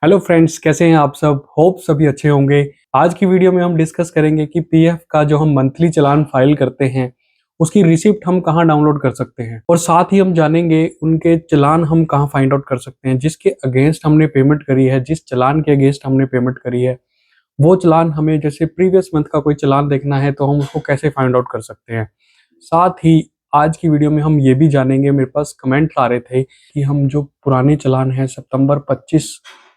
Hello friends, कैसे हैं आप सब? होप सभी अच्छे होंगे। आज की वीडियो में हम डिस्कस करेंगे कि पीएफ का जो हम मंथली चालान फाइल करते हैं उसकी रिसिप्ट हम कहां डाउनलोड कर सकते हैं, और साथ ही हम जानेंगे उनके चालान हम कहां फाइंड आउट कर सकते हैं। जिसके अगेंस्ट हमने पेमेंट करी है, जिस चालान के अगेंस्ट हमने पेमेंट करी है, वो चालान हमें जैसे प्रीवियस मंथ का कोई चालान देखना है तो हम उसको कैसे फाइंड आउट कर सकते हैं। साथ ही आज की वीडियो में हम ये भी जानेंगे, मेरे पास कमेंट आ रहे थे कि हम जो पुराने चालान हैं सितंबर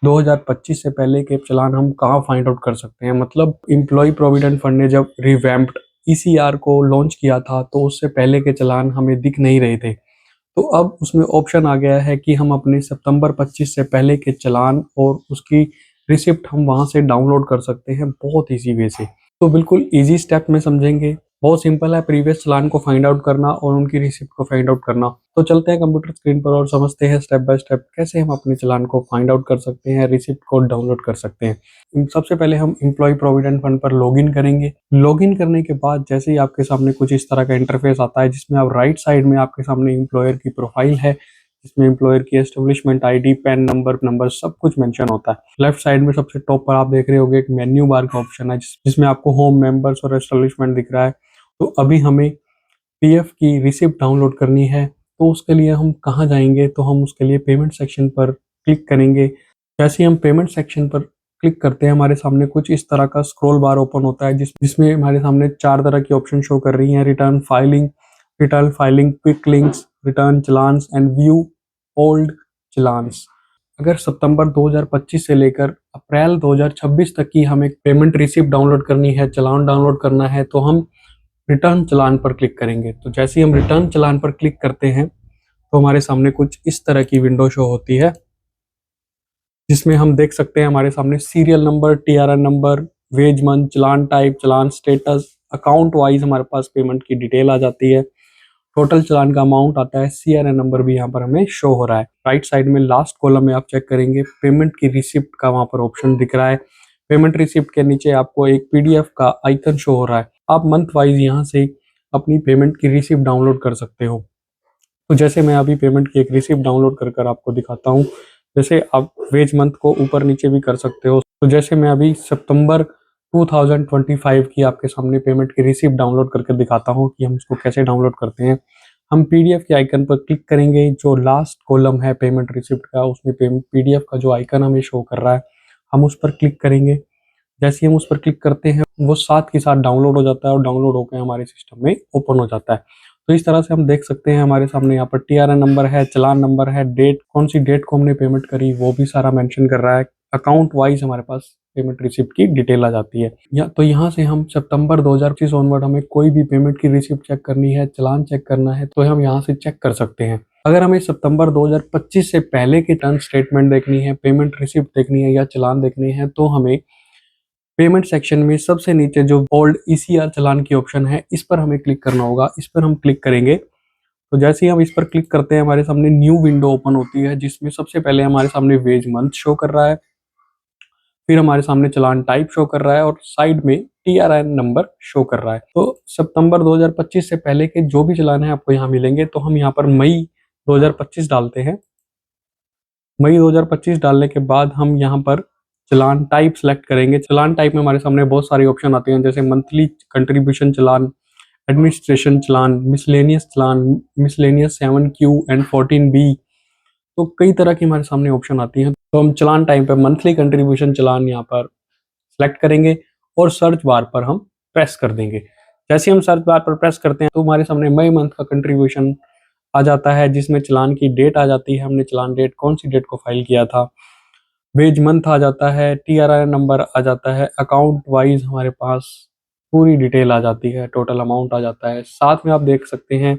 2025 से पहले के चालान हम कहाँ फाइंड आउट कर सकते हैं। मतलब एम्प्लॉय प्रोविडेंट फंड ने जब रिवैम्प्ड ईसीआर को लॉन्च किया था तो उससे पहले के चालान हमें दिख नहीं रहे थे। तो अब उसमें ऑप्शन आ गया है कि हम अपने सितंबर 25 से पहले के चालान और उसकी रिसिप्ट हम वहां से डाउनलोड कर सकते हैं बहुत इजी वे से। तो बिल्कुल इजी स्टेप में समझेंगे। बहुत सिंपल है प्रीवियस चालान को फाइंड आउट करना और उनकी रिसिप्ट को फाइंड आउट करना। तो चलते हैं कंप्यूटर स्क्रीन पर और समझते हैं स्टेप बाय स्टेप कैसे हम अपने चालान को फाइंड आउट कर सकते हैं, रिसिप्ट को डाउनलोड कर सकते हैं। सबसे पहले हम एम्प्लॉय प्रोविडेंट फंड पर लॉगिन करेंगे। लॉगिन करने के बाद जैसे ही आपके सामने कुछ इस तरह का इंटरफेस आता है, जिसमें आप राइट साइड में आपके सामने एम्प्लॉयर की प्रोफाइल है, जिसमें एम्प्लॉयर की एस्टेब्लिशमेंट आईडी, पैन नंबर सब कुछ मेंशन होता है। लेफ्ट साइड में सबसे टॉप पर आप देख रहे होंगे एक मेन्यू बार का ऑप्शन है, जिसमें आपको होम, मेंबर्स और एस्टेब्लिशमेंट दिख रहा है। तो अभी हमें पीएफ की रिसिप्ट डाउनलोड करनी है, तो उसके लिए हम कहाँ जाएंगे? तो हम उसके लिए पेमेंट सेक्शन पर क्लिक करेंगे। जैसे ही हम पेमेंट सेक्शन पर क्लिक करते हैं, हमारे सामने कुछ इस तरह का स्क्रॉल बार ओपन होता है, जिसमें हमारे सामने 4 तरह की ऑप्शन शो कर रही हैं: return filing, quick links, return challans and view old challans. अगर सितंबर 2025 से लेकर अप्रैल 2026 तक की हमें पेमेंट रिसिप्ट डाउनलोड करनी है, चालान डाउनलोड करना है, तो हम रिटर्न चालान पर क्लिक करेंगे। तो जैसे ही हम रिटर्न चालान पर क्लिक करते हैं तो हमारे सामने कुछ इस तरह की विंडो शो होती है, जिसमें हम देख सकते हैं हमारे सामने serial number, TRN number, wage month, challan type, challan status, account wise हमारे पास पेमेंट की डिटेल आ जाती है, टोटल चालान का अमाउंट आता है, सीआरएन नंबर भी यहाँ पर हमें शो हो रहा है। राइट साइड में लास्ट कॉलम में आप चेक करेंगे, पेमेंट की रिसिप्ट का वहां पर ऑप्शन दिख रहा है। पेमेंट रिसिप्ट के नीचे आपको एक पीडीएफ का आइकन शो हो रहा है। आप मंथ वाइज यहाँ से अपनी पेमेंट की रिसिप्ट डाउनलोड कर सकते हो। तो जैसे मैं अभी पेमेंट की एक रिसिप्ट डाउनलोड कर आपको दिखाता हूँ। जैसे आप वेज मंथ को ऊपर नीचे भी कर सकते हो। तो जैसे मैं अभी सितंबर 2025 की आपके सामने पेमेंट की रिसिप्ट डाउनलोड करके दिखाता हूँ कि हम उसको कैसे डाउनलोड करते हैं। हम पीडीएफ के आइकन पर क्लिक करेंगे, जो लास्ट कॉलम है पेमेंट रिसिप्ट का, उसमें पीडीएफ का जो आइकन हमें शो कर रहा है, हम उस पर क्लिक करेंगे। जैसे ही हम उस पर क्लिक करते हैं, वो साथ के साथ डाउनलोड हो जाता है और डाउनलोड होकर हमारे सिस्टम में ओपन हो जाता है। तो इस तरह से हम देख सकते हैं हमारे सामने यहाँ पर टीआरएन नंबर है, चालान नंबर है, डेट, कौन सी डेट को हमने पेमेंट करी वो भी सारा मेंशन कर रहा है। अकाउंट वाइज हमारे पास पेमेंट रिसिप्ट की डिटेल आ जाती है। तो यहाँ से हम सितंबर 2025 ऑनवर्ड हमें कोई भी पेमेंट की रिसिप्ट चेक करनी है, चालान चेक करना है, तो हम यहाँ से चेक कर सकते हैं। अगर हमें सितंबर 2025 से पहले की टर्न स्टेटमेंट देखनी है, पेमेंट रिसिप्ट देखनी है या चालान देखनी है, तो हमें पेमेंट सेक्शन में सबसे नीचे जो ओल्ड ईसीआर चालान की ऑप्शन है, इस पर हमें क्लिक करना होगा। इस पर हम क्लिक करेंगे तो जैसे ही हम इस पर क्लिक करते हैं, हमारे सामने न्यू विंडो ओपन होती है, जिसमें सबसे पहले हमारे सामने वेज मंथ शो कर रहा है, फिर हमारे सामने चालान टाइप शो कर रहा है और साइड में टीआरएन नंबर शो कर रहा है। तो सितंबर 2025 से पहले के जो भी चालान है आपको यहाँ मिलेंगे। तो हम यहाँ पर मई 2025 डालते हैं। मई 2025 डालने के बाद हम यहाँ पर चालान टाइप सेलेक्ट करेंगे। चालान टाइप में हमारे सामने बहुत सारे ऑप्शन आते हैं, जैसे monthly contribution challan, administration challan, miscellaneous challan, miscellaneous 7Q and 14B। तो कई तरह की हमारे सामने ऑप्शन आती हैं। तो हम चालान टाइप पे मंथली कंट्रीब्यूशन चालान यहाँ पर सेलेक्ट करेंगे और सर्च बार पर हम प्रेस कर देंगे। जैसे हम सर्च बार पर प्रेस करते हैं तो हमारे सामने मई मंथ का कंट्रीब्यूशन आ जाता है, जिसमें चालान की डेट आ जाती है, हमने चालान डेट कौन सी डेट को फाइल किया था, वेज मंथ आ जाता है, टीआरआई नंबर आ जाता है, अकाउंट वाइज हमारे पास पूरी डिटेल आ जाती है, टोटल अमाउंट आ जाता है। साथ में आप देख सकते हैं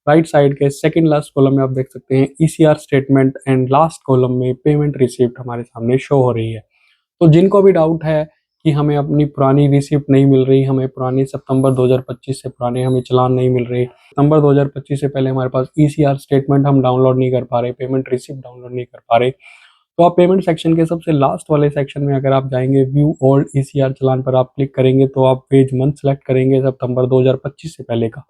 राइट साइड के सेकंड लास्ट कॉलम में आप देख सकते हैं ECR statement and last column में पेमेंट रिसिप्ट हमारे सामने शो हो रही है। तो जिनको भी डाउट है कि हमें अपनी पुरानी रिसिप्ट नहीं मिल रही, हमें पुरानी सितंबर 2025 से पुराने हमें चालान नहीं मिल रहे, सितंबर 2025 से पहले हमारे पास ईसीआर स्टेटमेंट हम डाउनलोड नहीं कर पा रहे, पेमेंट रिसिप्ट डाउनलोड नहीं कर पा रहे, तो आप पेमेंट सेक्शन के सबसे लास्ट वाले सेक्शन में अगर आप जाएंगे, व्यू ओल्ड ईसीआर चालान पर आप क्लिक करेंगे, तो आप पेज मंथ सेलेक्ट करेंगे सितंबर 2025 से पहले का।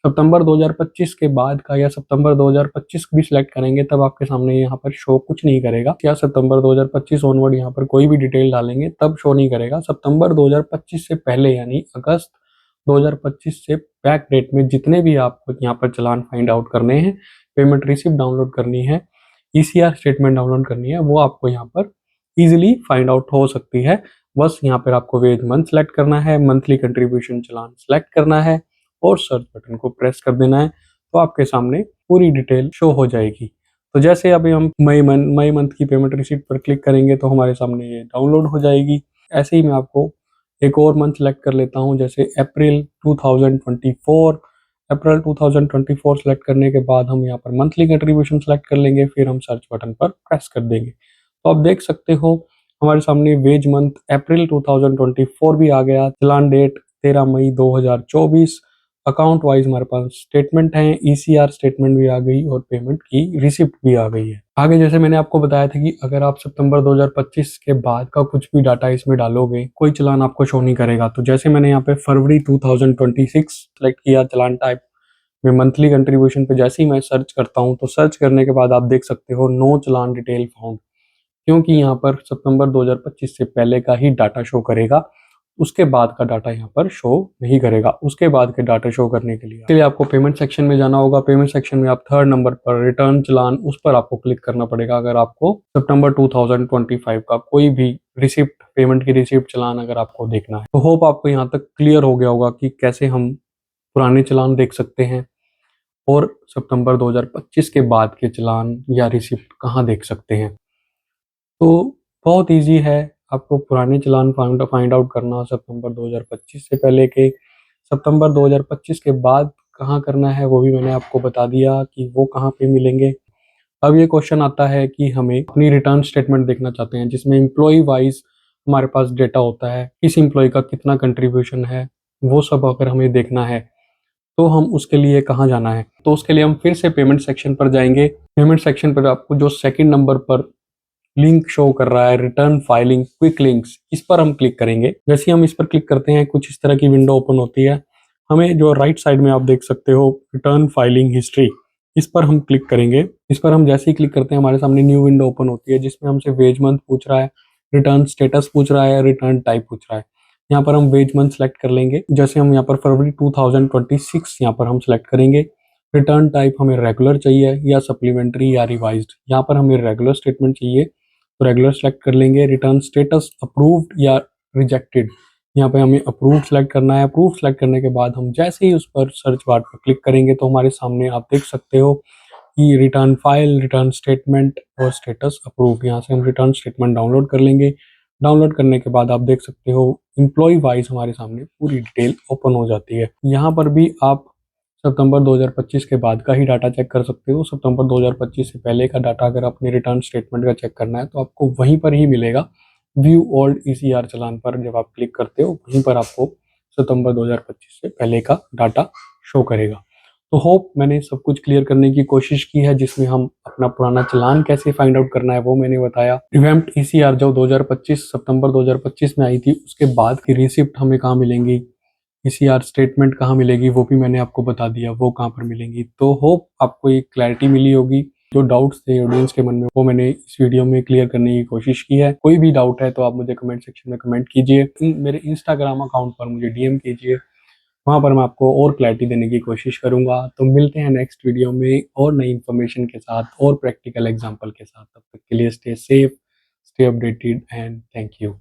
सितंबर 2025 के बाद का या सितंबर 2025 भी सिलेक्ट करेंगे तब आपके सामने यहाँ पर शो कुछ नहीं करेगा। क्या सितंबर 2025 ऑनवर्ड यहाँ पर कोई भी डिटेल डालेंगे तब शो नहीं करेगा। सितंबर 2025 से पहले यानी अगस्त 2025 से बैक डेट में जितने भी आपको यहाँ पर चालान फाइंड आउट करने हैं, पेमेंट रिसिप्ट डाउनलोड करनी है, ईसीआर स्टेटमेंट डाउनलोड करनी है, वो आपको यहाँ पर इजीली फाइंड आउट हो सकती है। बस यहाँ पर आपको वेज मंथ सेलेक्ट करना है, मंथली कंट्रीब्यूशन चालान सेलेक्ट करना है और सर्च बटन को प्रेस कर देना है, तो आपके सामने पूरी डिटेल शो हो जाएगी। तो जैसे अभी हम मई मंथ की पेमेंट रिसीट पर क्लिक करेंगे तो हमारे सामने ये डाउनलोड हो जाएगी। ऐसे ही मैं आपको एक और मंथ सेलेक्ट कर लेता हूँ, जैसे अप्रैल 2024। अप्रैल 2024 सेलेक्ट करने के बाद हम यहाँ पर मंथली कंट्रीब्यूशन सेलेक्ट कर लेंगे, फिर हम सर्च बटन पर प्रेस कर देंगे। तो आप देख सकते हो हमारे सामने वेज मंथ अप्रैल 2024 भी आ गया। चालान डेट 13 मई 2024। अकाउंट वाइज हमारे पास स्टेटमेंट है, ईसीआर स्टेटमेंट भी आ गई और पेमेंट की रिसिप्ट भी आ गई है। आगे जैसे मैंने आपको बताया था कि अगर आप सितंबर 2025 के बाद का कुछ भी डाटा इसमें डालोगे, कोई चालान आपको शो नहीं करेगा। तो जैसे मैंने यहाँ पे फरवरी 2026 सेलेक्ट किया, चालान टाइप में मंथली कंट्रीब्यूशन पे जैसे ही मैं सर्च करता हूँ तो सर्च करने के बाद आप देख सकते हो नो चालान डिटेल फाउंड, क्योंकि यहाँ पर सितंबर 2025 से पहले का ही डाटा शो करेगा, उसके बाद का डाटा यहाँ पर शो नहीं करेगा। उसके बाद के डाटा शो करने के लिए आपको पेमेंट सेक्शन में जाना होगा। पेमेंट सेक्शन में आप थर्ड नंबर पर रिटर्न चालान, उस पर आपको क्लिक करना पड़ेगा अगर आपको सितंबर 2025 का कोई भी रिसिप्ट, पेमेंट की रिसिप्ट चालान अगर आपको देखना है। तो होप आपको यहाँ तक क्लियर हो गया होगा कि कैसे हम पुराने चालान देख सकते हैं और सितंबर 2025 के बाद के चालान या रिसिप्ट कहाँ देख सकते हैं। तो बहुत ईजी है आपको पुराने चालान फाइंड आउट करना सितंबर 2025 से पहले के। सितंबर 2025 के बाद कहाँ करना है वो भी मैंने आपको बता दिया कि वो कहाँ पे मिलेंगे। अब ये क्वेश्चन आता है कि हमें अपनी रिटर्न स्टेटमेंट देखना चाहते हैं जिसमें एम्प्लॉय वाइज हमारे पास डेटा होता है, किस एम्प्लॉय का कितना कंट्रीब्यूशन है, वो सब अगर हमें देखना है तो हम उसके लिए कहाँ जाना है। तो उसके लिए हम फिर से पेमेंट सेक्शन पर जाएंगे। पेमेंट सेक्शन पर आपको जो सेकंड नंबर पर लिंक शो कर रहा है, रिटर्न फाइलिंग क्विक लिंक्स, इस पर हम क्लिक करेंगे। जैसे ही हम इस पर क्लिक करते हैं कुछ इस तरह की विंडो ओपन होती है। हमें जो राइट साइड में आप देख सकते हो रिटर्न फाइलिंग हिस्ट्री, इस पर हम क्लिक करेंगे। इस पर हम जैसे ही क्लिक करते हैं हमारे सामने न्यू विंडो ओपन होती है जिसमें हमसे वेज मंथ पूछ रहा है, रिटर्न स्टेटस पूछ रहा है, रिटर्न टाइप पूछ रहा है। यहाँ पर हम वेज मंथ सेलेक्ट कर लेंगे। जैसे हम यहाँ पर फरवरी 2026 यहाँ पर हम सेलेक्ट करेंगे। रिटर्न टाइप हमें रेगुलर चाहिए या सप्लीमेंट्री या रिवाइज्ड, यहाँ पर हमें रेगुलर स्टेटमेंट चाहिए तो रेगुलर सेलेक्ट कर लेंगे। रिटर्न स्टेटस अप्रूव्ड या रिजेक्टेड, यहाँ पे हमें अप्रूव सेलेक्ट करना है। अप्रूव सेलेक्ट करने के बाद हम जैसे ही उस पर सर्च बार पर क्लिक करेंगे तो हमारे सामने आप देख सकते हो कि रिटर्न फाइल, रिटर्न स्टेटमेंट और स्टेटस अप्रूव, यहाँ से हम रिटर्न स्टेटमेंट डाउनलोड कर लेंगे। डाउनलोड करने के बाद आप देख सकते हो एम्प्लॉय वाइज हमारे सामने पूरी डिटेल ओपन हो जाती है। यहाँ पर भी आप सितंबर 2025 के बाद का ही डाटा चेक कर सकते हो। सितंबर 2025 से पहले का डाटा अगर अपने रिटर्न स्टेटमेंट का चेक करना है तो आपको वहीं पर ही मिलेगा। व्यू ओल्ड ईसीआर चालान पर जब आप क्लिक करते हो वहीं पर आपको सितंबर 2025 से पहले का डाटा शो करेगा। तो होप मैंने सब कुछ क्लियर करने की कोशिश की है, जिसमें हम अपना पुराना चालान कैसे फाइंड आउट करना है वो मैंने बताया। रिवैम्प्ड ईसीआर जो 2025 सितंबर 2025 में आई थी उसके बाद की रिसिप्ट हमें कहाँ मिलेंगी, ईसीआर स्टेटमेंट कहाँ मिलेगी वो भी मैंने आपको बता दिया वो कहाँ पर मिलेंगी। तो होप आपको एक क्लैरिटी मिली होगी। जो डाउट्स थे ऑडियंस के मन में वो मैंने इस वीडियो में क्लियर करने की कोशिश की है। कोई भी डाउट है तो आप मुझे कमेंट सेक्शन में कमेंट कीजिए, मेरे इंस्टाग्राम अकाउंट पर मुझे डीएम कीजिए, वहाँ पर मैं आपको और क्लैरिटी देने की कोशिश करूंगा। तो मिलते हैं नेक्स्ट वीडियो में और नई इन्फॉर्मेशन के साथ और प्रैक्टिकल एग्जाम्पल के साथ। तब तक के लिए stay safe, stay updated and thank you.